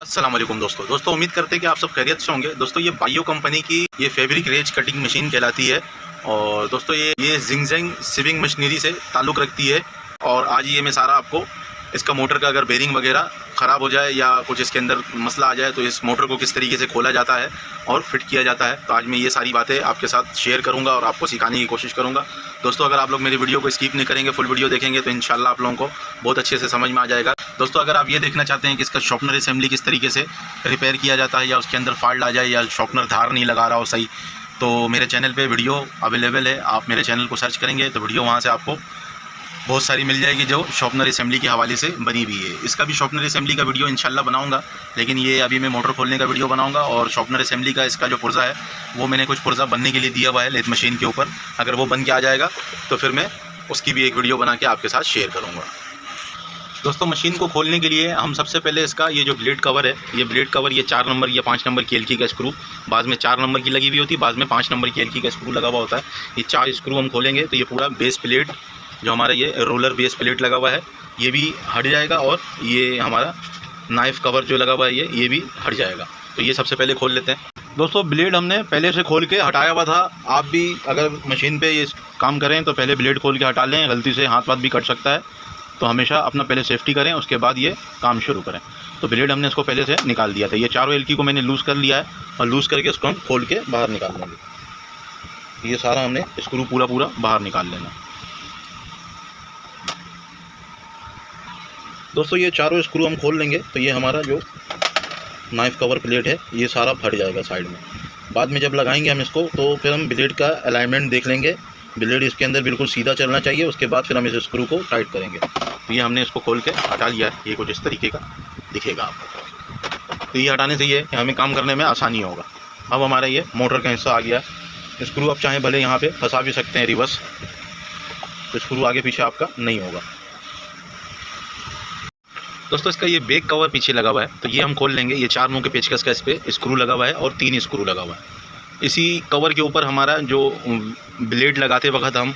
अस्सलाम वालेकुम दोस्तों उम्मीद करते हैं कि आप सब खैरियत से होंगे। दोस्तों ये बायो कंपनी की ये फैब्रिक रेज कटिंग मशीन कहलाती है और दोस्तों ये जिंगजेंग सिविंग मशीनरी से ताल्लुक़ रखती है। और आज ये मैं सारा आपको इसका मोटर का अगर बेरिंग वगैरह ख़राब हो जाए या कुछ इसके अंदर मसला आ जाए तो इस मोटर को किस तरीके से खोला जाता है और फिट किया जाता है, तो आज मैं ये सारी बातें आपके साथ शेयर करूंगा और आपको सिखाने की कोशिश करूंगा। दोस्तों अगर आप लोग मेरी वीडियो को स्किप नहीं करेंगे, फुल वीडियो देखेंगे तो इंशाल्लाह आप लोगों को बहुत अच्छे से समझ में आ जाएगा। दोस्तों अगर आप ये देखना चाहते हैं कि इसका शॉर्पनर असेंबली किस तरीके से रिपेयर किया जाता है या उसके अंदर फॉल्ट आ जाए या शॉर्पनर धार नहीं लगा रहा हो सही, तो मेरे चैनल पर वीडियो अवेलेबल है। आप मेरे चैनल को सर्च करेंगे तो वीडियो वहाँ से आपको बहुत सारी मिल जाएगी जो शॉर्पनर असेंबली के हवाले से बनी हुई है। इसका भी शॉर्पनर असेंबली का वीडियो इंशाल्लाह बनाऊंगा, लेकिन ये अभी मैं मोटर खोलने का वीडियो बनाऊंगा। और शॉर्पनर असेंबली का इसका जो पुर्जा है वो मैंने कुछ पुर्जा बनने के लिए दिया हुआ है लेथ मशीन के ऊपर। अगर वो बन के आ जाएगा तो फिर मैं उसकी भी एक वीडियो बना के आपके साथ शेयर करूँगा। दोस्तों मशीन को खोलने के लिए हम सबसे पहले इसका ये जो ब्लेड कवर है, ये ब्लेड कवर ये 4 नंबर या 5 नंबर की एलकी का स्क्रू, बाद में 4 नंबर की लगी हुई होती है, बाद में 5 नंबर की एलकी का स्क्रू लगा हुआ होता है। ये 4 स्क्रू हम खोलेंगे तो ये पूरा बेस प्लेट जो हमारा ये रोलर बेस प्लेट लगा हुआ है ये भी हट जाएगा और ये हमारा नाइफ कवर जो लगा हुआ है ये भी हट जाएगा। तो ये सबसे पहले खोल लेते हैं। दोस्तों ब्लेड हमने पहले से खोल के हटाया हुआ था। आप भी अगर मशीन पे ये काम करें तो पहले ब्लेड खोल के हटा लें, गलती से हाथ भी कट सकता है, तो हमेशा अपना पहले सेफ्टी करें उसके बाद ये काम शुरू करें। तो ब्लेड हमने इसको पहले से निकाल दिया था। ये चारों एलकी को मैंने लूज़ कर लिया है और लूज़ करके इसको हम खोल के बाहर निकाल लेंगे। ये सारा हमने स्क्रू पूरा बाहर निकाल लेना। दोस्तों ये चारों स्क्रू हम खोल लेंगे तो ये हमारा जो नाइफ कवर प्लेट है ये सारा फट जाएगा साइड में। बाद में जब लगाएंगे हम इसको तो फिर हम ब्लेड का अलाइनमेंट देख लेंगे, ब्लेड इसके अंदर बिल्कुल सीधा चलना चाहिए, उसके बाद फिर हम इस स्क्रू को टाइट करेंगे। तो ये हमने इसको खोल के हटा लिया है, ये कुछ इस तरीके का दिखेगा आपको। तो ये हटाने से ये कि हमें काम करने में आसानी होगा। अब हमारा ये मोटर का हिस्सा आ गया। स्क्रू आप चाहें भले यहाँ पे फंसा भी सकते हैं रिवर्स, तो स्क्रू आगे पीछे आपका नहीं होगा। दोस्तों इसका ये बैक कवर पीछे लगा हुआ है तो ये हम खोल लेंगे। ये 4 मुंह के पेचकस का इस पर स्क्रू लगा हुआ है और 3 स्क्रू लगा हुआ है। इसी कवर के ऊपर हमारा जो ब्लेड लगाते वक्त हम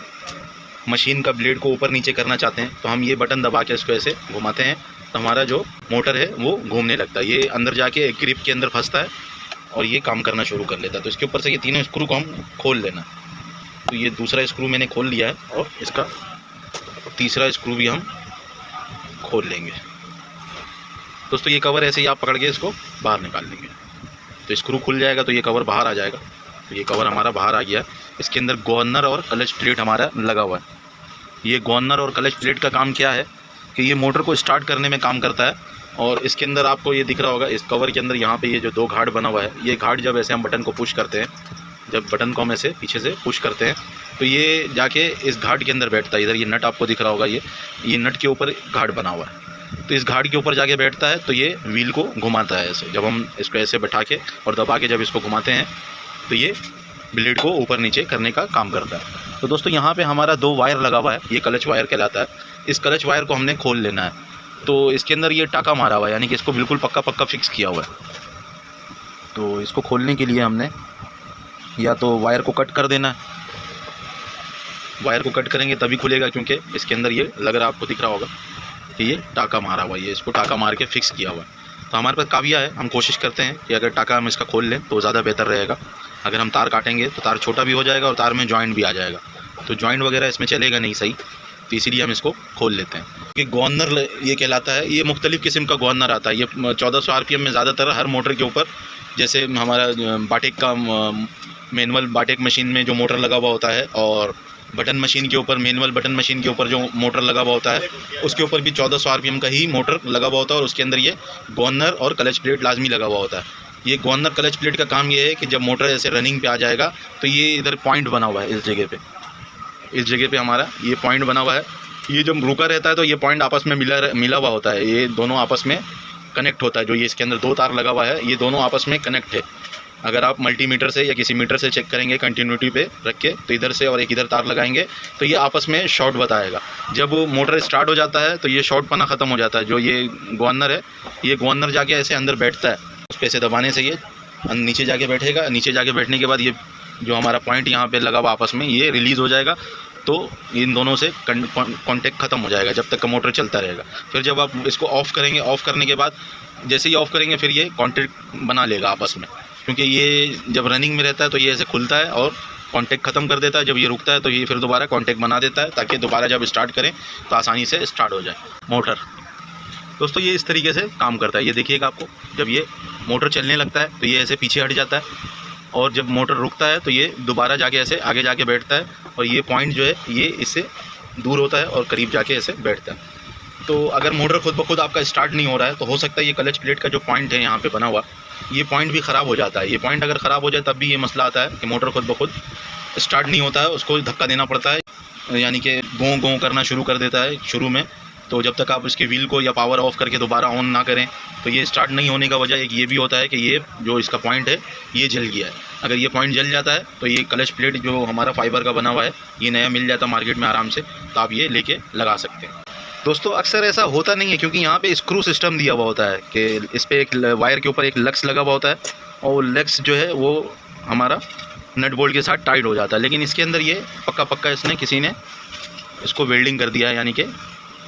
मशीन का ब्लेड को ऊपर नीचे करना चाहते हैं तो हम ये बटन दबा के इसको ऐसे घुमाते हैं तो हमारा जो मोटर है वो घूमने लगता है। ये अंदर जाके एक ग्रिप के अंदर फंसता है और ये काम करना शुरू कर लेता है। तो इसके ऊपर से ये 3 स्क्रू को हम खोल लेना। तो ये दूसरा स्क्रू मैंने खोल लिया है और इसका तीसरा स्क्रू भी हम खोल लेंगे। दोस्तों ये कवर ऐसे ही आप पकड़ के इसको बाहर निकाल लेंगे तो स्क्रू खुल जाएगा, तो ये कवर बाहर आ जाएगा। तो ये कवर हमारा बाहर आ गया। इसके अंदर गवर्नर और क्लच प्लेट हमारा लगा हुआ है। ये गवर्नर और क्लच प्लेट का काम क्या है कि ये मोटर को स्टार्ट करने में काम करता है। और इसके अंदर आपको ये दिख रहा होगा, इस कवर के अंदर यहाँ पे ये जो 2 घाट बना हुआ है, ये घाट जब ऐसे हम बटन को पुश करते हैं, जब बटन को हम ऐसे पीछे से पुश करते हैं तो ये जाके इस घाट के अंदर बैठता है। इधर ये नट आपको दिख रहा होगा, ये नट के ऊपर घाट बना हुआ है। तो इस घाट के ऊपर जाके बैठता है तो ये व्हील को घुमाता है ऐसे। जब हम इसको ऐसे बैठा के और दबा के जब इसको घुमाते हैं तो ये ब्लेड को ऊपर नीचे करने का काम करता है। तो दोस्तों यहाँ पे हमारा 2 वायर लगा हुआ है, ये क्लच वायर कहलाता है। इस क्लच वायर को हमने खोल लेना है। तो इसके अंदर ये टाका मारा हुआ है, यानी कि इसको बिल्कुल पक्का फिक्स किया हुआ है। तो इसको खोलने के लिए हमने या तो वायर को कट कर देना है, वायर को कट करेंगे तभी खुलेगा, क्योंकि इसके अंदर ये लग रहा आपको दिख रहा होगा कि ये टाका मारा हुआ है, ये इसको टाका मार के फिक्स किया हुआ है। तो हमारे पास काविया है, हम कोशिश करते हैं कि अगर टाका हम इसका खोल लें तो ज़्यादा बेहतर रहेगा। अगर हम तार काटेंगे तो तार छोटा भी हो जाएगा और तार में जॉइंट भी आ जाएगा, तो जॉइंट वगैरह इसमें चलेगा नहीं सही, तो इसीलिए हम इसको खोल लेते हैं। कि गवर्नर ये कहलाता है, ये मुख्तलिफ़ किस्म का गवर्नर आता है। ये 1400 RPM में ज़्यादातर हर मोटर के ऊपर, जैसे हमारा बाटेक का मैनुअल बाटेक मशीन में जो मोटर लगा हुआ होता है और बटन मशीन के ऊपर, मैनुअल बटन मशीन के ऊपर जो मोटर लगा हुआ होता है उसके ऊपर भी 1400 RPM का ही मोटर लगा हुआ होता है और उसके अंदर ये गवर्नर और क्लच प्लेट लाजमी लगा हुआ होता है। ये गवर्नर क्लच प्लेट का काम ये है कि जब मोटर ऐसे रनिंग पे आ जाएगा तो ये इधर पॉइंट बना हुआ है, इस जगह पे हमारा ये पॉइंट बना हुआ है। ये जब रुका रहता है तो ये पॉइंट आपस में मिला हुआ होता है, ये दोनों आपस में कनेक्ट होता है। जो ये इसके अंदर 2 तार लगा हुआ है ये दोनों आपस में कनेक्ट है। अगर आप मल्टीमीटर से या किसी मीटर से चेक करेंगे कंटिन्यूटी पे रख के, तो इधर से और एक इधर तार लगाएंगे तो ये आपस में शॉर्ट बताएगा। जब मोटर स्टार्ट हो जाता है तो ये शॉर्ट पना ख़त्म हो जाता है। जो ये गवर्नर है, ये गवर्नर जाके ऐसे अंदर बैठता है, उस पर ऐसे दबाने से ये नीचे जाके बैठेगा। नीचे जाके बैठने के बाद ये जो हमारा पॉइंट यहाँ पे लगा हुआ आपस में ये रिलीज़ हो जाएगा। तो इन दोनों से कांटेक्ट ख़त्म हो जाएगा जब तक का मोटर चलता रहेगा। फिर जब आप इसको ऑफ़ करेंगे, ऑफ़ करने के बाद जैसे ही ऑफ़ करेंगे फिर ये कॉन्टैक्ट बना लेगा आपस में, क्योंकि ये जब रनिंग में रहता है तो ये ऐसे खुलता है और कॉन्टैक्ट ख़त्म कर देता है। जब ये रुकता है तो ये फिर दोबारा कॉन्टैक्ट बना देता है, ताकि दोबारा जब स्टार्ट करें तो आसानी से स्टार्ट हो जाए मोटर। दोस्तों ये इस तरीके से काम करता है। ये देखिएगा, आपको जब ये मोटर चलने लगता है तो ये ऐसे पीछे हट जाता है, और जब मोटर रुकता है तो ये दोबारा जाके ऐसे आगे जाके बैठता है, और ये पॉइंट जो है ये इससे दूर होता है और करीब जाके ऐसे बैठता है। तो अगर मोटर खुद ब खुद आपका स्टार्ट नहीं हो रहा है तो हो सकता है ये क्लच प्लेट का जो पॉइंट है यहाँ पे बना हुआ, ये पॉइंट भी ख़राब हो जाता है। ये पॉइंट अगर ख़राब हो जाए तब भी ये मसला आता है कि मोटर खुद ब खुद स्टार्ट नहीं होता है, उसको धक्का देना पड़ता है, यानी कि गों गों करना शुरू कर देता है शुरू में। तो जब तक आप इसके व्हील को या पावर ऑफ करके दोबारा ऑन ना करें तो ये स्टार्ट नहीं होने का वजह एक ये भी होता है कि ये जो इसका पॉइंट है ये जल गया है। अगर ये पॉइंट जल जाता है तो ये क्लच प्लेट जो हमारा फाइबर का बना हुआ है ये नया मिल जाता है मार्केट में आराम से, तो आप ये लेके लगा सकते हैं। दोस्तों अक्सर ऐसा होता नहीं है, क्योंकि यहाँ पे स्क्रू सिस्टम दिया हुआ होता है कि इस पर एक वायर के ऊपर एक लक्स लगा हुआ होता है, और लक्स जो है वो हमारा नट बोल्ट के साथ टाइट हो जाता है। लेकिन इसके अंदर ये पक्का पक्का इसने किसी ने इसको वेल्डिंग कर दिया है, यानी कि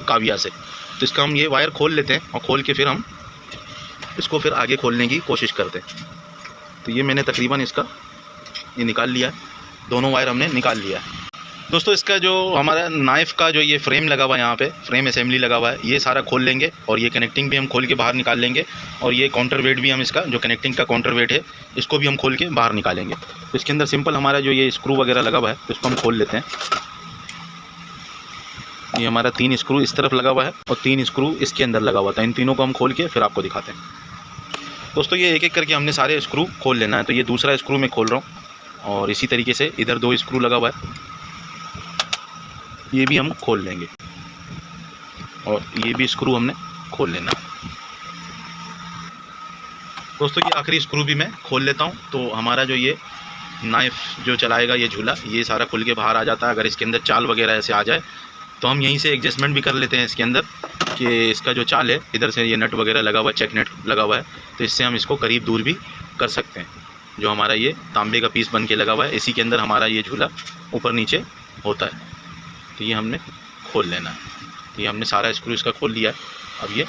काविया से। तो इसका हम ये वायर खोल लेते हैं, और खोल के फिर हम इसको फिर आगे खोलने की कोशिश करते हैं। तो ये मैंने तकरीबन इसका ये निकाल लिया है, दोनों वायर हमने निकाल लिया है। दोस्तों इसका जो हमारा नाइफ़ का जो ये फ्रेम लगा हुआ है, यहाँ पे फ्रेम असेंबली लगा हुआ है, ये सारा खोल लेंगे, और ये कनेक्टिंग भी हम खोल के बाहर निकाल लेंगे, और ये काउंटर वेट भी हम इसका जो कनेक्टिंग का काउंटर वेट है इसको भी हम खोल के बाहर निकालेंगे। तो इसके अंदर सिंपल हमारा जो ये स्क्रू वगैरह लगा हुआ है तो इसको हम खोल लेते हैं। ये हमारा 3 स्क्रू इस तरफ लगा हुआ है और 3 स्क्रू इसके अंदर लगा हुआ था। इन तीनों को हम खोल के फिर आपको दिखाते हैं। दोस्तों ये एक एक करके हमने सारे स्क्रू खोल लेना है। तो ये दूसरा स्क्रू मैं खोल रहा हूँ, और इसी तरीके से इधर 2 स्क्रू लगा हुआ है, ये भी हम खोल लेंगे, और ये भी स्क्रू हमने खोल लेना। दोस्तों ये आखिरी स्क्रू भी मैं खोल लेता हूँ। तो हमारा जो ये नाइफ़ जो चलाएगा ये झूला, ये सारा खुल के बाहर आ जाता है। अगर इसके अंदर चाल वगैरह ऐसे आ जाए तो हम यहीं से एडजस्टमेंट भी कर लेते हैं इसके अंदर, कि इसका जो चाल है इधर से ये नट वगैरह लगा हुआ है, चेक नट लगा हुआ है, तो इससे हम इसको करीब दूर भी कर सकते हैं। जो हमारा ये तांबे का पीस बन के लगा हुआ है, इसी के अंदर हमारा ये झूला ऊपर नीचे होता है। तो ये हमने खोल लेना है। तो ये हमने सारा स्क्रू इसका खोल लिया है। अब ये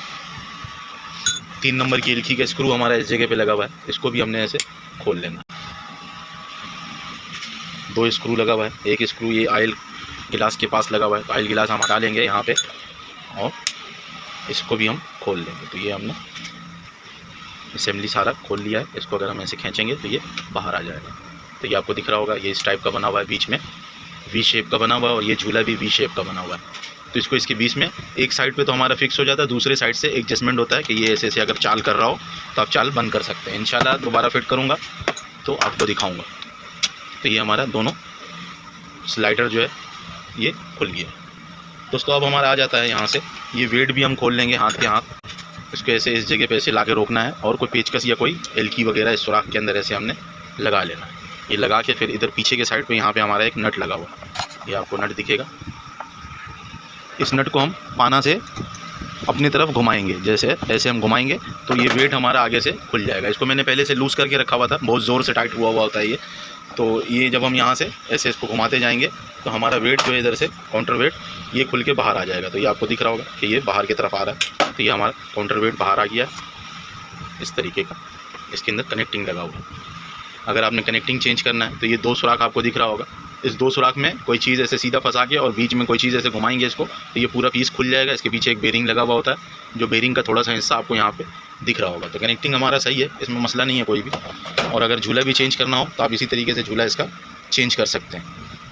3 नंबर की एलकी का स्क्रू हमारा इस जगह पे लगा हुआ है, इसको भी हमने ऐसे खोल लेना। 2 स्क्रू लगा हुआ है, एक स्क्रू ये ऑयल गिलास के पास लगा हुआ है, तो ऑयल गिलास हम हटा लेंगे यहाँ पे, और इसको भी हम खोल लेंगे। तो ये हमने असेंबली सारा खोल लिया है। इसको अगर हम ऐसे खींचेंगे तो ये बाहर आ जाएगा। तो ये आपको दिख रहा होगा, ये इस टाइप का बना हुआ है, बीच में वी शेप का बना हुआ है, और ये झूला भी वी शेप का बना हुआ है। तो इसको इसके बीच में एक साइड पे तो हमारा फिक्स हो जाता है, दूसरे साइड से एडजस्टमेंट होता है कि ये ऐसे ऐसे अगर चाल कर रहा हो तो आप चाल बंद कर सकते हैं। इंशाल्लाह दोबारा फिट करूँगा तो आपको दिखाऊँगा। तो ये हमारा दोनों स्लाइडर जो है ये खुल गया। दोस्तों अब हमारा आ जाता है यहाँ से, ये वेट भी हम खोल लेंगे हाथ के हाथ। इसको ऐसे इस जगह पे ऐसे ला के रोकना है, और कोई पेचकस या कोई एलकी वगैरह इस सुराख के अंदर ऐसे हमने लगा लेना है। ये लगा के फिर इधर पीछे के साइड पे यहाँ पे हमारा एक नट लगा हुआ है, ये आपको नट दिखेगा। इस नट को हम पाना से अपनी तरफ घुमाएंगे, जैसे ऐसे हम घुमाएंगे तो ये वेट हमारा आगे से खुल जाएगा। इसको मैंने पहले से लूज़ करके रखा हुआ था, बहुत ज़ोर से टाइट हुआ हुआ होता है ये। तो ये जब हम यहाँ से ऐसे इसको घुमाते जाएंगे तो हमारा वेट जो है इधर से काउंटर वेट ये खुल के बाहर आ जाएगा। तो ये आपको दिख रहा होगा कि ये बाहर की तरफ आ रहा है। तो ये हमारा काउंटर वेट बाहर आ गया इस तरीके का। इसके अंदर कनेक्टिंग लगा हुआ है। अगर आपने कनेक्टिंग चेंज करना है तो ये 2 सुराख आपको दिख रहा होगा, इस 2 सुराख में कोई चीज़ ऐसे सीधा फंसा के और बीच में कोई चीज़ ऐसे घुमाएंगे इसको तो ये पूरा पीस खुल जाएगा। इसके पीछे एक बेरिंग लगा हुआ होता है, जो बेरिंग का थोड़ा सा हिस्सा आपको यहाँ पे दिख रहा होगा। तो कनेक्टिंग हमारा सही है, इसमें मसला नहीं है कोई भी। और अगर झूला भी चेंज करना हो तो आप इसी तरीके से झूला इसका चेंज कर सकते हैं।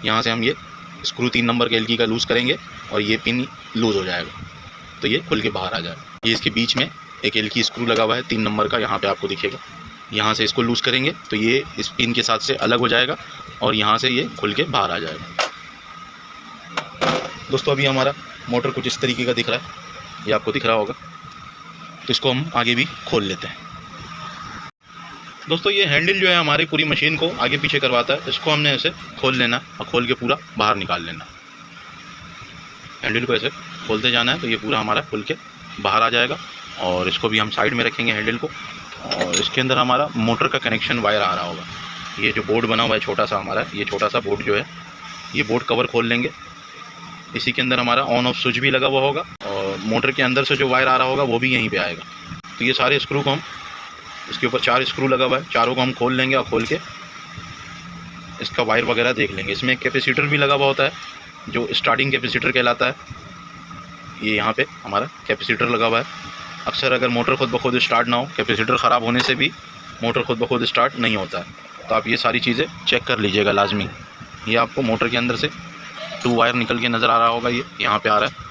यहाँ से हम ये स्क्रू 3 नंबर के एलकी का लूज़ करेंगे और ये पिन लूज़ हो जाएगा, तो ये खुल के बाहर आ जाएगा। ये इसके बीच में एक एलकी स्क्रू लगा हुआ है 3 नंबर का, यहाँ पे आपको दिखेगा। यहाँ से इसको लूज़ करेंगे तो ये इस पिन के साथ से अलग हो जाएगा और यहाँ से ये खुल के बाहर आ जाएगा। दोस्तों अभी हमारा मोटर कुछ इस तरीके का दिख रहा है, ये आपको दिख रहा होगा। तो इसको हम आगे भी खोल लेते हैं। दोस्तों ये हैंडल जो है हमारी पूरी मशीन को आगे पीछे करवाता है, इसको हमने ऐसे खोल लेना और खोल के पूरा बाहर निकाल लेना। हैंडल को ऐसे खोलते जाना है तो ये पूरा हमारा खुल के बाहर आ जाएगा। और इसको भी हम साइड में रखेंगे हैंडल को, और इसके अंदर हमारा मोटर का कनेक्शन वायर आ रहा होगा। ये जो बोर्ड बना हुआ है छोटा सा हमारा, ये छोटा सा बोर्ड जो है, ये बोर्ड कवर खोल लेंगे। इसी के अंदर हमारा ऑन ऑफ स्विच भी लगा हुआ होगा और मोटर के अंदर से जो वायर आ रहा होगा वो भी यहीं पे आएगा। तो ये सारे स्क्रू को हम, इसके ऊपर 4 स्क्रू लगा हुआ है, चारों को हम खोल लेंगे और खोल के इसका वायर वगैरह देख लेंगे। इसमें एक कैपेसिटर भी लगा हुआ होता है जो स्टार्टिंग कैपेसिटर कहलाता है। ये यहाँ पे हमारा कैपेसिटर लगा हुआ है। अक्सर अगर मोटर खुद ब खुद स्टार्ट ना हो, कैपेसिटर ख़राब होने से भी मोटर खुद ब खुद स्टार्ट नहीं होता है, तो आप ये सारी चीज़ें चेक कर लीजिएगा लाजमी। ये आपको मोटर के अंदर से 2 वायर निकल के नज़र आ रहा होगा, ये यहाँ पे आ रहा है।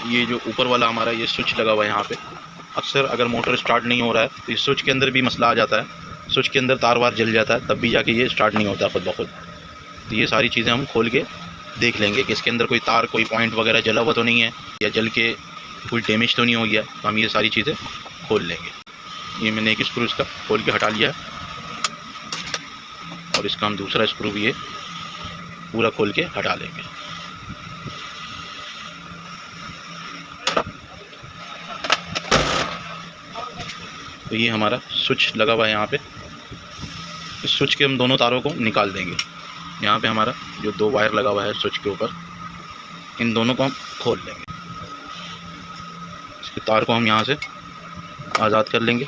ये जो ऊपर वाला हमारा ये स्विच लगा हुआ है यहाँ पे, अक्सर अगर मोटर स्टार्ट नहीं हो रहा है तो इस स्विच के अंदर भी मसला आ जाता है, स्विच के अंदर तार वार जल जाता है, तब भी जाके ये स्टार्ट नहीं होता खुद ब खुद। तो ये सारी चीज़ें हम खोल के देख लेंगे कि इसके अंदर कोई तार, कोई पॉइंट वगैरह जला हुआ तो नहीं है, या जल के कोई डैमेज तो नहीं हो गया। तो हम ये सारी चीज़ें खोल लेंगे। ये मैंने एक स्क्रू इसका खोल के हटा लिया है, और इसका हम दूसरा स्क्रू भी ये पूरा खोल के हटा लेंगे। तो ये हमारा स्विच लगा हुआ है यहाँ पे, इस स्विच के हम दोनों तारों को निकाल देंगे। यहाँ पे हमारा जो 2 वायर लगा हुआ है स्विच के ऊपर, इन दोनों को हम खोल लेंगे। इसके तार को हम यहाँ से आज़ाद कर लेंगे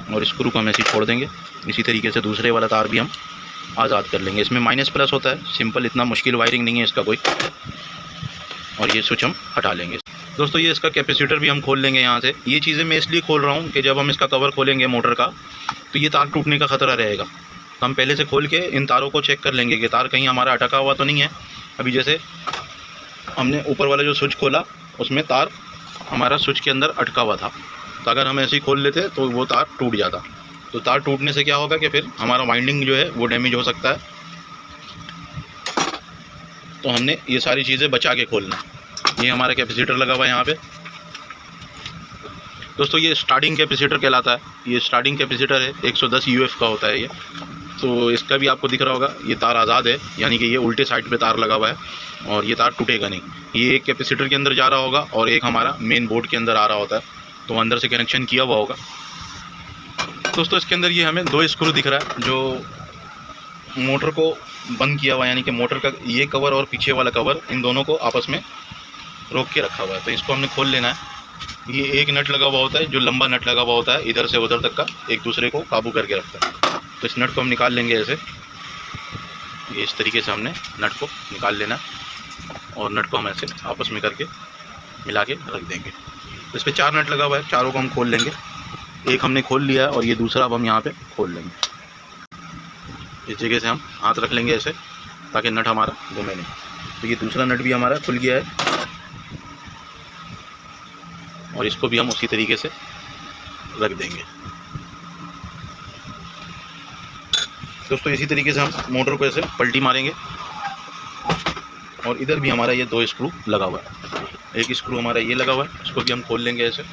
और स्क्रू को हम ऐसे छोड़ देंगे। इसी तरीके से दूसरे वाला तार भी हम आज़ाद कर लेंगे। इसमें माइनस प्लस होता है, सिंपल, इतना मुश्किल वायरिंग नहीं है इसका कोई। और ये स्विच हम हटा लेंगे। दोस्तों ये इसका कैपेसिटर भी हम खोल लेंगे यहाँ से। ये चीज़ें मैं इसलिए खोल रहा हूँ कि जब हम इसका कवर खोलेंगे मोटर का, तो ये तार टूटने का ख़तरा रहेगा। तो हम पहले से खोल के इन तारों को चेक कर लेंगे कि तार कहीं हमारा अटका हुआ तो नहीं है। अभी जैसे हमने ऊपर वाला जो स्विच खोला, उसमें तार हमारा स्विच के अंदर अटका हुआ था, तो अगर हम ऐसे ही खोल लेते तो वो तार टूट जाता। तो तार टूटने से क्या होगा कि फिर हमारा वाइंडिंग जो है वो डैमेज हो सकता है। तो हमने ये सारी चीज़ें बचा के खोलना। ये हमारा कैपेसिटर लगा हुआ है यहाँ पे। दोस्तों ये स्टार्टिंग कैपेसिटर कहलाता है। ये स्टार्टिंग कैपेसिटर है, 110 UF का होता है ये। तो इसका भी आपको दिख रहा होगा, ये तार आज़ाद है, यानी कि ये उल्टे साइड पे तार लगा हुआ है और ये तार टूटेगा नहीं। ये एक कैपेसिटर के अंदर जा रहा होगा और एक हमारा मेन बोर्ड के अंदर आ रहा होता है, तो अंदर से कनेक्शन किया हुआ होगा। दोस्तों इसके अंदर ये हमें 2 स्क्रू दिख रहा है जो मोटर को बंद किया हुआ है, यानी कि मोटर का ये कवर और पीछे वाला कवर, इन दोनों को आपस में रोक के रखा हुआ है। तो इसको हमने खोल लेना है। ये एक नट लगा हुआ होता है, जो लंबा नट लगा हुआ होता है, इधर से उधर तक का एक दूसरे को काबू करके रखता है। तो इस नट को हम निकाल लेंगे ऐसे। ये इस तरीके से हमने नट को निकाल लेना है और नट को हम ऐसे आपस में करके मिला के रख देंगे। तो इस पर 4 नट लगा हुआ है, चारों को हम खोल लेंगे। एक हमने खोल लिया है और ये दूसरा अब हम यहाँ पे खोल लेंगे। इस जगह से हम हाथ रख लेंगे ऐसे, ताकि नट हमारा घूमे नहीं। तो ये दूसरा नट भी हमारा खुल गया है और इसको भी हम उसी तरीके से रख देंगे। दोस्तों इसी तरीके से हम मोटर को ऐसे पलटी मारेंगे और इधर भी हमारा ये 2 स्क्रू लगा हुआ है। एक स्क्रू हमारा ये लगा हुआ है, इसको भी हम खोल लेंगे ऐसे।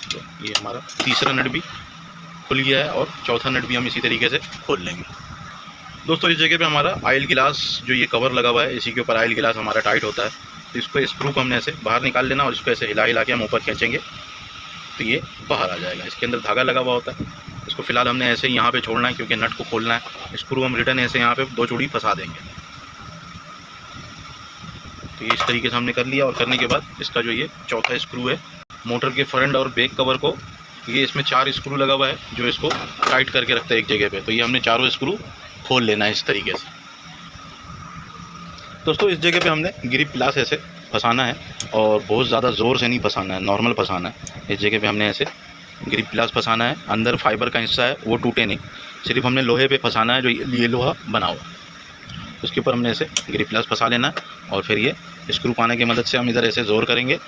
तो ये हमारा तीसरा नट भी खुल गया है और चौथा नट भी हम इसी तरीके से खोल लेंगे। दोस्तों इस जगह पे हमारा ऑयल गिलास, जो ये कवर लगा हुआ है, इसी के ऊपर ऑयल गिलास हमारा टाइट होता है। तो इसको, स्क्रू को हमने ऐसे बाहर निकाल लेना और इसको ऐसे हिला हिला के हम ऊपर खींचेंगे तो ये बाहर आ जाएगा। इसके अंदर धागा लगा हुआ होता है, इसको फ़िलहाल हमने ऐसे ही यहाँ पे छोड़ना है क्योंकि नट को खोलना है। स्क्रू हम रिटर्न ऐसे यहाँ पे 2 चूड़ी फंसा देंगे। तो ये इस तरीके से हमने कर लिया। और करने के बाद इसका जो ये चौथा स्क्रू है, मोटर के फ्रंट और बैक कवर को, ये इसमें 4 स्क्रू लगा हुआ है जो इसको टाइट करके रखता है एक जगह पे। तो ये हमने चारों स्क्रू खोल लेना है इस तरीके से। दोस्तों इस जगह पे हमने ग्रिप प्लास ऐसे फंसाना है और बहुत ज़्यादा ज़ोर से नहीं फंसाना है, नॉर्मल फंसाना है। इस जगह पे हमने ऐसे ग्रिप प्लास फंसाना है। अंदर फाइबर का हिस्सा है वो टूटे नहीं, सिर्फ हमने लोहे पे फंसाना है, जो ये लोहा बना हुआ। उसके ऊपर हमने ऐसे ग्रिप प्लास फंसा लेना है और फिर ये स्क्रू पाने की मदद से हम इधर ऐसे ज़ोर करेंगे।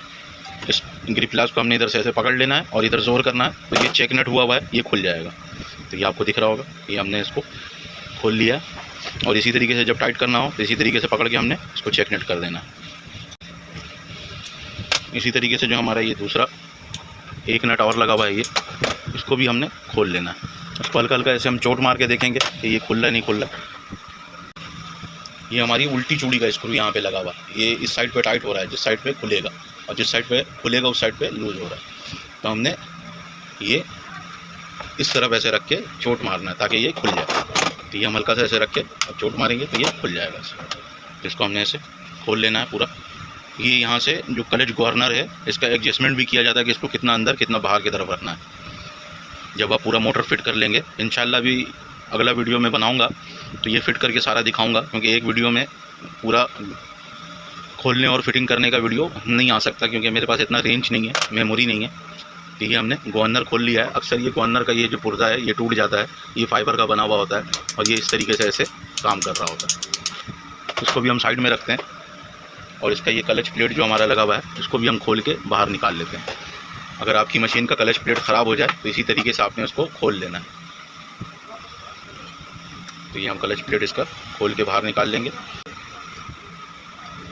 इस ग्रिप प्लास को हमने इधर से ऐसे पकड़ लेना है और इधर ज़ोर करना है, तो ये चेक नट हुआ है, ये खुल जाएगा। तो ये आपको दिख रहा होगा, ये हमने इसको खोल लिया। और इसी तरीके से जब टाइट करना हो तो इसी तरीके से पकड़ के हमने इसको चेक नट कर देना। इसी तरीके से जो हमारा ये दूसरा एक नट और लगा हुआ है, ये इसको भी हमने खोल लेना है। उसको हल्का हल्का ऐसे हम चोट मार के देखेंगे कि ये खुल रहा है नहीं खुल रहा। ये हमारी उल्टी चूड़ी का स्क्रू यहाँ पे लगा हुआ है, ये इस साइड पे टाइट हो रहा है, जिस साइड पे खुलेगा, और जिस साइड पे खुलेगा उस साइड पे लूज़ हो रहा है। तो हमने ये इस तरफ ऐसे रख के चोट मारना है ताकि ये खुल जाए। तो ये हम हल्का सा ऐसे रख के और चोट मारेंगे तो ये खुल जाएगा। तो इसको हमने ऐसे खोल लेना है पूरा। ये यहाँ से जो क्लच गवर्नर है इसका एडजस्टमेंट भी किया जाता है कि इसको कितना अंदर कितना बाहर की तरफ रखना है। जब आप पूरा मोटर फिट कर लेंगे, इंशाल्लाह भी अगला वीडियो में बनाऊंगा तो ये फिट करके सारा दिखाऊंगा, क्योंकि एक वीडियो में पूरा खोलने और फिटिंग करने का वीडियो नहीं आ सकता, क्योंकि मेरे पास इतना रेंज नहीं है, मेमोरी नहीं है। तो ये हमने गवर्नर खोल लिया है। अक्सर ये गवर्नर का ये जो पुर्जा है ये टूट जाता है, ये फाइबर का बना हुआ होता है और ये इस तरीके से ऐसे काम कर रहा होता है। इसको भी हम साइड में रखते हैं और इसका ये क्लच प्लेट जो हमारा लगा हुआ है इसको भी हम खोल के बाहर निकाल लेते हैं। अगर आपकी मशीन का क्लच प्लेट ख़राब हो जाए तो इसी तरीके से आपने उसको खोल लेना है। तो ये हम क्लच प्लेट इसका खोल के बाहर निकाल लेंगे।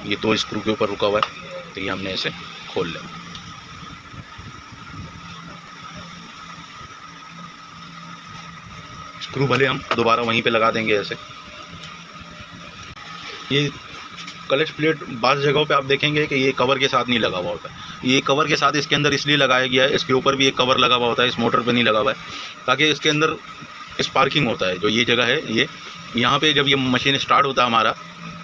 ये 2 स्क्रू के ऊपर रुका हुआ है, तो ये हमने ऐसे खोल लेना। स्क्रू भले हम दोबारा वहीं पे लगा देंगे ऐसे। ये क्लच प्लेट बाज़ जगहों पे आप देखेंगे कि ये कवर के साथ नहीं लगा हुआ होता है। ये कवर के साथ इसके अंदर इसलिए लगाया गया है, इसके ऊपर भी एक कवर लगा हुआ होता है, इस मोटर पे नहीं लगा हुआ है, ताकि इसके अंदर स्पार्किंग होता है। जो ये जगह है ये यहाँ पे जब ये मशीन स्टार्ट होता है हमारा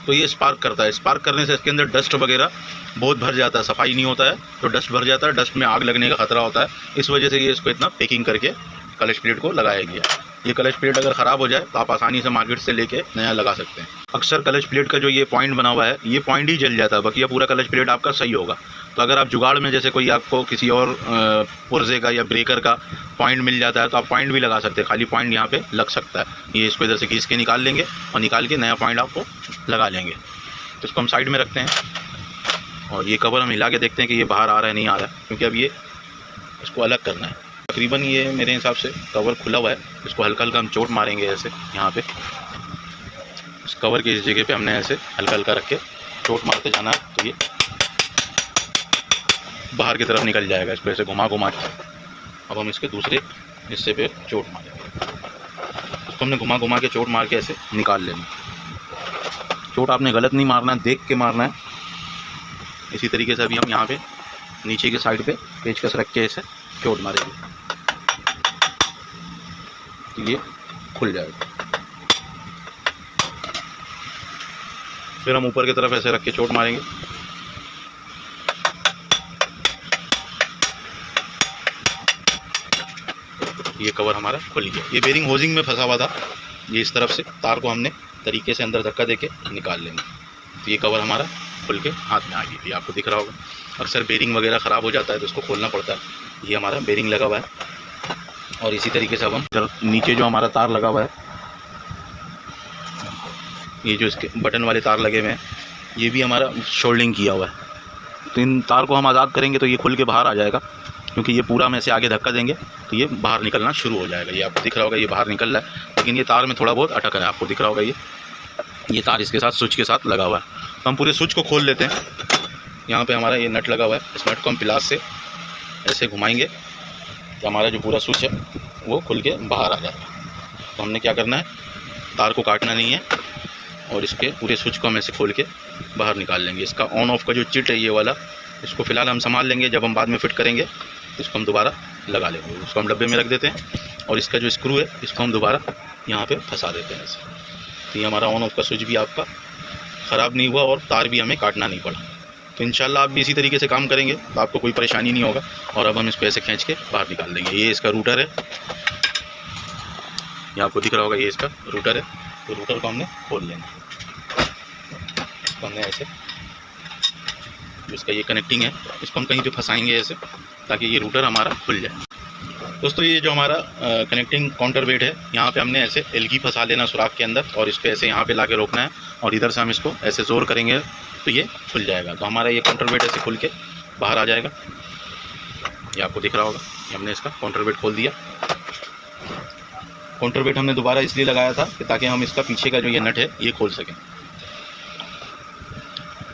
तो ये स्पार्क करता है। स्पार्क करने से इसके अंदर डस्ट वगैरह बहुत भर जाता है, सफाई नहीं होता है तो डस्ट भर जाता है, डस्ट में आग लगने का खतरा होता है। इस वजह से ये इसको इतना पैकिंग करके क्लच प्लेट को लगाया गया है। ये क्लच प्लेट अगर ख़राब हो जाए तो आप आसानी से मार्केट से लेके नया लगा सकते हैं। अक्सर क्लच प्लेट का जो ये पॉइंट बना हुआ है ये पॉइंट ही जल जाता है, बाकी ये पूरा क्लच प्लेट आपका सही होगा। तो अगर आप जुगाड़ में जैसे कोई आपको किसी और पुर्जे का या ब्रेकर का पॉइंट मिल जाता है तो आप पॉइंट भी लगा सकते हैं, खाली पॉइंट यहाँ पे लग सकता है। ये इसको इधर से खींच के निकाल लेंगे और निकाल के नया पॉइंट आपको लगा लेंगे। तो इसको हम साइड में रखते हैं और ये कवर हम हिला के देखते हैं कि ये बाहर आ रहा है नहीं आ रहा है, क्योंकि अब ये इसको अलग करना है। तकरीबन ये मेरे हिसाब से कवर खुला हुआ है, इसको हल्का हल्का हम चोट मारेंगे ऐसे यहाँ पे। इस कवर की इस जगह पे हमने ऐसे हल्का हल्का रख के चोट मारते जाना है, तो ये बाहर की तरफ निकल जाएगा। इसको ऐसे घुमा घुमा के अब हम इसके दूसरे हिस्से पे चोट मारेंगे। इसको हमने घुमा घुमा के चोट मार के ऐसे निकाल लेना। चोट आपने गलत नहीं मारना है, देख के मारना है। इसी तरीके से अभी हम यहाँ पे नीचे के साइड पे पेचकस रख के ऐसे चोट मारेंगे तो ये खुल जाएगा। फिर हम ऊपर की तरफ ऐसे रख के चोट मारेंगे। ये कवर हमारा खुल गया। ये बेरिंग होजिंग में फंसा हुआ था, ये इस तरफ से तार को हमने तरीके से अंदर धक्का देके निकाल लेंगे तो ये कवर हमारा खुल के हाथ में आ गई। ये आपको दिख रहा होगा। अक्सर बेरिंग वगैरह ख़राब हो जाता है तो उसको खोलना पड़ता है। ये हमारा बेरिंग लगा हुआ है और इसी तरीके से अब हम नीचे जो हमारा तार लगा हुआ है, ये जो इसके बटन वाले तार लगे हुए हैं ये भी हमारा शोल्डिंग किया हुआ है। तो इन तार को हम आज़ाद करेंगे तो ये खुल के बाहर आ जाएगा, क्योंकि ये पूरा में से आगे धक्का देंगे तो ये बाहर निकलना शुरू हो जाएगा। ये आपको दिख रहा होगा ये बाहर निकल रहा है, लेकिन ये तार में थोड़ा बहुत अटक रहा है। आपको दिख रहा होगा ये तार इसके साथ स्विच के साथ लगा हुआ है। तो हम पूरे स्विच को खोल लेते हैं। यहाँ पे हमारा ये नट लगा हुआ है, इस नट को हम प्लास से ऐसे घुमाएंगे तो हमारा जो पूरा स्विच है वो खुल के बाहर आ जाएगा। तो हमने क्या करना है, तार को काटना नहीं है और इसके पूरे स्विच को हम ऐसे खोल के बाहर निकाल लेंगे। इसका ऑन ऑफ का जो चिट है ये वाला, इसको फ़िलहाल हम संभाल लेंगे। जब हम बाद में फिट करेंगे इसको हम दोबारा लगा लेंगे। उसको हम डब्बे में रख देते हैं और इसका जो स्क्रू है इसको हम दोबारा यहाँ पे फंसा देते हैं ऐसे। तो ये हमारा ऑन ऑफ का स्विच भी आपका ख़राब नहीं हुआ और तार भी हमें काटना नहीं पड़ा। तो इंशाल्लाह आप भी इसी तरीके से काम करेंगे तो आपको कोई परेशानी नहीं होगा। और अब हम इसको ऐसे खींच के बाहर निकाल देंगे। ये इसका रूटर है, ये आपको दिख रहा होगा, ये इसका रूटर है। तो रूटर को हमने खोल लेना। इसको हमने ऐसे, इसका ये कनेक्टिंग है, इसको हम कहीं पे फंसाएंगे ऐसे ताकि ये रूटर हमारा खुल जाए। दोस्तों ये जो हमारा कनेक्टिंग काउंटर वेट है, यहाँ पे हमने ऐसे एलगी फंसा लेना सुराख के अंदर और इसको ऐसे यहाँ पे लाके रोकना है और इधर से हम इसको ऐसे जोर करेंगे तो ये खुल जाएगा। तो हमारा ये काउंटर वेट ऐसे खुल के बाहर आ जाएगा। ये आपको दिख रहा होगा, हमने इसका काउंटर वेट खोल दिया। काउंटर वेट हमने दोबारा इसलिए लगाया था कि ताकि हम इसका पीछे का जो ये नट है ये खोल सकें।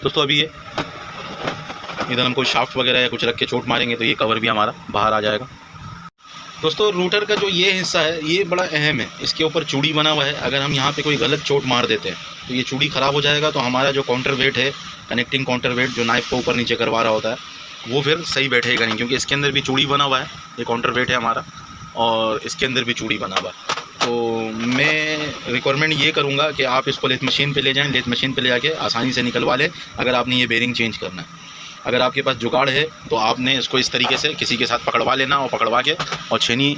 दोस्तों अभी ये इधर हम कोई शाफ्ट वगैरह या कुछ रख के चोट मारेंगे तो ये कवर भी हमारा बाहर आ जाएगा। दोस्तों रूटर का जो ये हिस्सा है ये बड़ा अहम है। इसके ऊपर चूड़ी बना हुआ है, अगर हम यहाँ पे कोई गलत चोट मार देते हैं तो ये चूड़ी ख़राब हो जाएगा। तो हमारा जो काउंटर वेट है, कनेक्टिंग काउंटर वेट जो नाइफ को ऊपर नीचे करवा रहा होता है, वो फिर सही बैठेगा नहीं, क्योंकि इसके अंदर भी चूड़ी बना हुआ है। ये काउंटर वेट है हमारा और इसके अंदर भी चूड़ी बना हुआ है। तो मैं रिक्वायरमेंट ये करूँगा कि आप इसको लेथ मशीन पे ले जाएं, लेथ मशीन पे ले जाके आसानी से निकलवा लें अगर आपने ये बेरिंग चेंज करना है। अगर आपके पास जुगाड़ है तो आपने इसको इस तरीके से किसी के साथ पकड़वा लेना और पकड़वा के और छेनी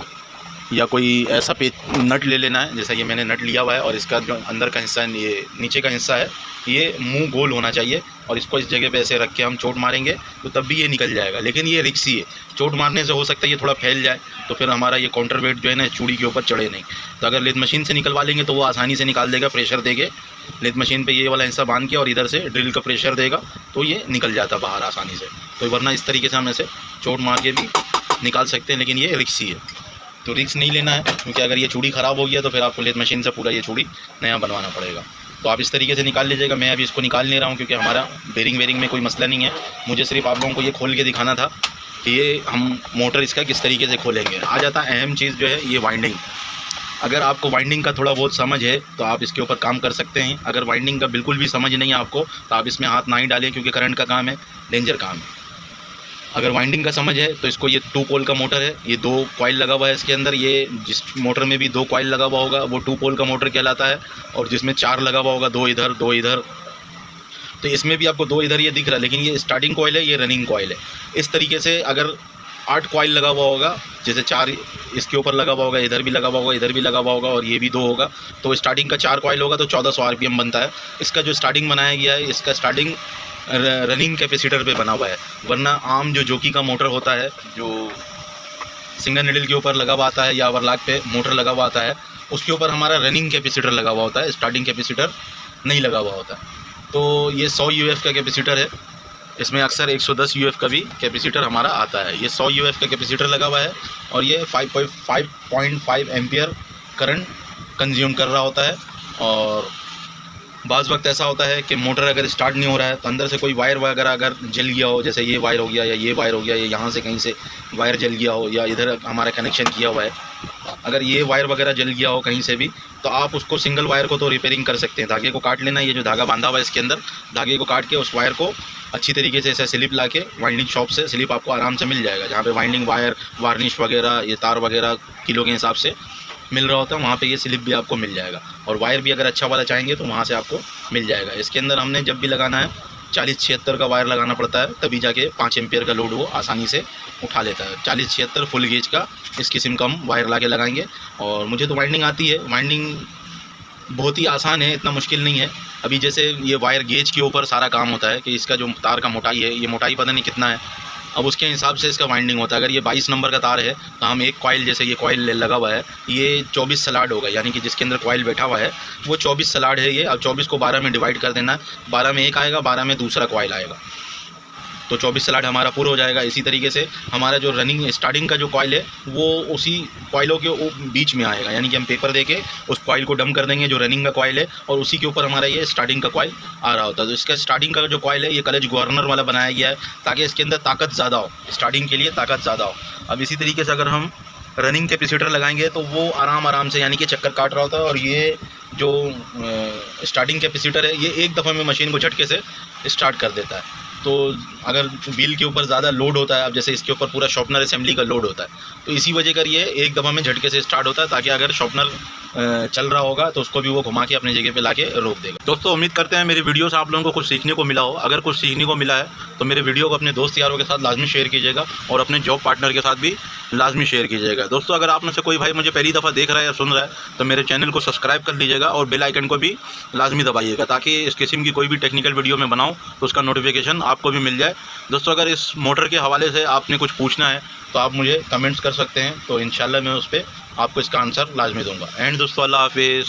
या कोई ऐसा नट ले लेना है। जैसा ये मैंने नट लिया हुआ है और इसका जो अंदर का हिस्सा है, ये नीचे का हिस्सा है, ये मुंह गोल होना चाहिए और इसको इस जगह पे ऐसे रख के हम चोट मारेंगे तो तब भी ये निकल जाएगा। लेकिन ये रिक्सी है, चोट मारने से हो सकता है ये थोड़ा फैल जाए तो फिर हमारा ये काउंटर वेट जो है ना चूड़ी के ऊपर चढ़े नहीं। तो अगर लेथ मशीन से निकलवा लेंगे तो वो आसानी से निकाल देगा, प्रेशर देके लेथ मशीन पे ये वाला हिस्सा बांध के और इधर से ड्रिल का प्रेशर देगा तो ये निकल जाता बाहर आसानी से। तो वरना इस तरीके से हम ऐसे चोट मार के भी निकाल सकते हैं, लेकिन ये रिक्सी है तो रिक्स नहीं लेना है, क्योंकि अगर ये चूड़ी ख़राब हो गया तो फिर आपको लेथ मशीन से पूरा ये चूड़ी नया बनवाना पड़ेगा। तो आप इस तरीके से निकाल लीजिएगा। मैं अभी इसको निकाल नहीं रहा हूँ क्योंकि हमारा बेरिंग में कोई मसला नहीं है। मुझे सिर्फ आप लोगों को ये खोल के दिखाना था कि ये हम मोटर इसका किस तरीके से खोलेंगे। आ जाता है अहम चीज़ जो है ये वाइंडिंग। अगर आपको वाइंडिंग का थोड़ा बहुत समझ है तो आप इसके ऊपर काम कर सकते हैं। अगर वाइंडिंग का बिल्कुल भी समझ नहीं है आपको तो आप इसमें हाथ ना ही डालें, क्योंकि करंट का काम है, डेंजर काम है। अगर वाइंडिंग का समझ है तो इसको, ये 2 पोल का मोटर है, ये 2 कॉइल लगा हुआ है इसके अंदर। ये जिस मोटर में भी 2 कॉइल लगा हुआ होगा वो 2 पोल का मोटर कहलाता है, और जिसमें 4 लगा हुआ होगा, 2 इधर 2 इधर, तो इसमें भी आपको 2 इधर ये दिख रहा है, लेकिन ये स्टार्टिंग कॉइल है, ये रनिंग कॉइल है। इस तरीके से अगर 8 कॉइल लगा हुआ होगा, जैसे 4 इसके ऊपर लगा हुआ होगा, इधर भी लगा हुआ होगा, इधर भी लगा हुआ होगा और ये भी 2 होगा, तो स्टार्टिंग का 4 कॉइल होगा तो 1400 RPM बनता है। इसका जो स्टार्टिंग बनाया गया है, इसका स्टार्टिंग रनिंग कैपेसिटर पे बना हुआ है। वरना आम जो जोकी का मोटर होता है, जो सिंगल निडल के ऊपर लगा हुआ आता है या ओवरलॉक पे मोटर लगा हुआ आता है, उसके ऊपर हमारा रनिंग कैपेसिटर लगा हुआ होता है, स्टार्टिंग कैपेसिटर नहीं लगा हुआ होता। तो ये 100 UF का कैपेसिटर है, इसमें अक्सर 110 UF का भी कैपेसिटर हमारा आता है। ये 100 UF का कैपेसिटर लगा हुआ है और ये 5.5 एम्पियर करंट कंज्यूम कर रहा होता है। और बाज़ वक्त ऐसा होता है कि मोटर अगर स्टार्ट नहीं हो रहा है तो अंदर से कोई वायर वगैरह अगर जल गया हो, जैसे ये वायर हो गया या ये वायर हो गया या यहाँ से कहीं से वायर जल गया हो या इधर हमारा कनेक्शन किया हुआ है, अगर ये वायर वगैरह जल गया हो कहीं से भी, तो आप उसको सिंगल वायर को तो रिपेयरिंग कर सकते हैं। धागे को काट लेना, ये जो धागा बांधा हुआ है इसके अंदर, धागे को काट के उस वायर को अच्छी तरीके से ऐसे स्लिप ला के वाइंडिंग शॉप से स्लिप आपको आराम से मिल जाएगा। जहाँ पे वाइंडिंग वायर, वार्निश वगैरह, ये तार वगैरह किलो के हिसाब से मिल रहा होता है, वहाँ पे ये स्लिप भी आपको मिल जाएगा। और वायर भी अगर अच्छा वाला चाहेंगे तो वहाँ से आपको मिल जाएगा। इसके अंदर हमने जब भी लगाना है 40-76 का वायर लगाना पड़ता है, तभी जाके 5 एम्पियर का लोड वो आसानी से उठा लेता है। 40-76 फुल गेज का इस किस्म का हम वायर ला के लगाएंगे। और मुझे तो वाइंडिंग आती है, वाइंडिंग बहुत ही आसान है, इतना मुश्किल नहीं है। अभी जैसे ये वायर गेज के ऊपर सारा काम होता है कि इसका जो तार का मोटाई है, ये मोटाई पता नहीं कितना है, अब उसके हिसाब से इसका वाइंडिंग होता है। अगर ये 22 नंबर का तार है तो हम एक कॉइल, जैसे ये कॉइल लगा हुआ है, ये 24 सलाड होगा, यानी कि जिसके अंदर कॉइल बैठा हुआ है वो 24 सलाड है ये। अब 24 को 12 में डिवाइड कर देना है, 12 में एक आएगा, 12 में दूसरा कॉइल आएगा, तो 24 सलाड हमारा पूरा हो जाएगा। इसी तरीके से हमारा जो रनिंग स्टार्टिंग का जो कॉइल है वो उसी कॉइलों के बीच में आएगा, यानी कि हम पेपर देके उस कॉइल को डम कर देंगे जो रनिंग का कॉइल है, और उसी के ऊपर हमारा ये स्टार्टिंग का कॉइल आ रहा होता है। तो इसका स्टार्टिंग का जो कॉइल है ये क्लच गवर्नर वाला बनाया गया है ताकि इसके अंदर ताकत ज़्यादा हो, स्टार्टिंग के लिए ताकत ज़्यादा हो। अब इसी तरीके से अगर हम रनिंग कैपेसिटर लगाएंगे तो वो आराम से, यानी कि चक्कर काट रहा होता है, और ये जो स्टार्टिंग कैपेसिटर है ये एक दफ़ा में मशीन को झटके से स्टार्ट कर देता है। तो अगर व्हील के ऊपर ज़्यादा लोड होता है, अब जैसे इसके ऊपर पूरा शॉर्पनर असेंबली का लोड होता है, तो इसी वजह कर ये एक दफ़ा में झटके से स्टार्ट होता है, ताकि अगर शॉर्पनर चल रहा होगा तो उसको भी वो घुमा के अपनी जगह पे लाके रोक देगा। दोस्तों उम्मीद करते हैं मेरी वीडियो से आप लोगों को कुछ सीखने को मिला हो। अगर कुछ सीखने को मिला है तो मेरे वीडियो को अपने दोस्त यारों के साथ लाजमी शेयर कीजिएगा और अपने जॉब पार्टनर के साथ भी लाजमी शेयर कीजिएगा। दोस्तों अगर आप में से कोई भाई मुझे पहली दफ़ा देख रहा है या सुन रहा है तो मेरे चैनल को सब्सक्राइब कर लीजिएगा और बेल आइकन को भी लाजमी दबाइएगा, ताकि इस किस्म की कोई भी टेक्निकल वीडियो में बनाऊँ तो उसका नोटिफिकेशन आपको भी मिल जाए। दोस्तों अगर इस मोटर के हवाले से आपने कुछ पूछना है तो आप मुझे कमेंट्स कर सकते हैं, तो इंशाल्लाह मैं उस पर आपको इसका आंसर लाजमी दूंगा। एंड दोस्तों अल्लाह हाफिज़।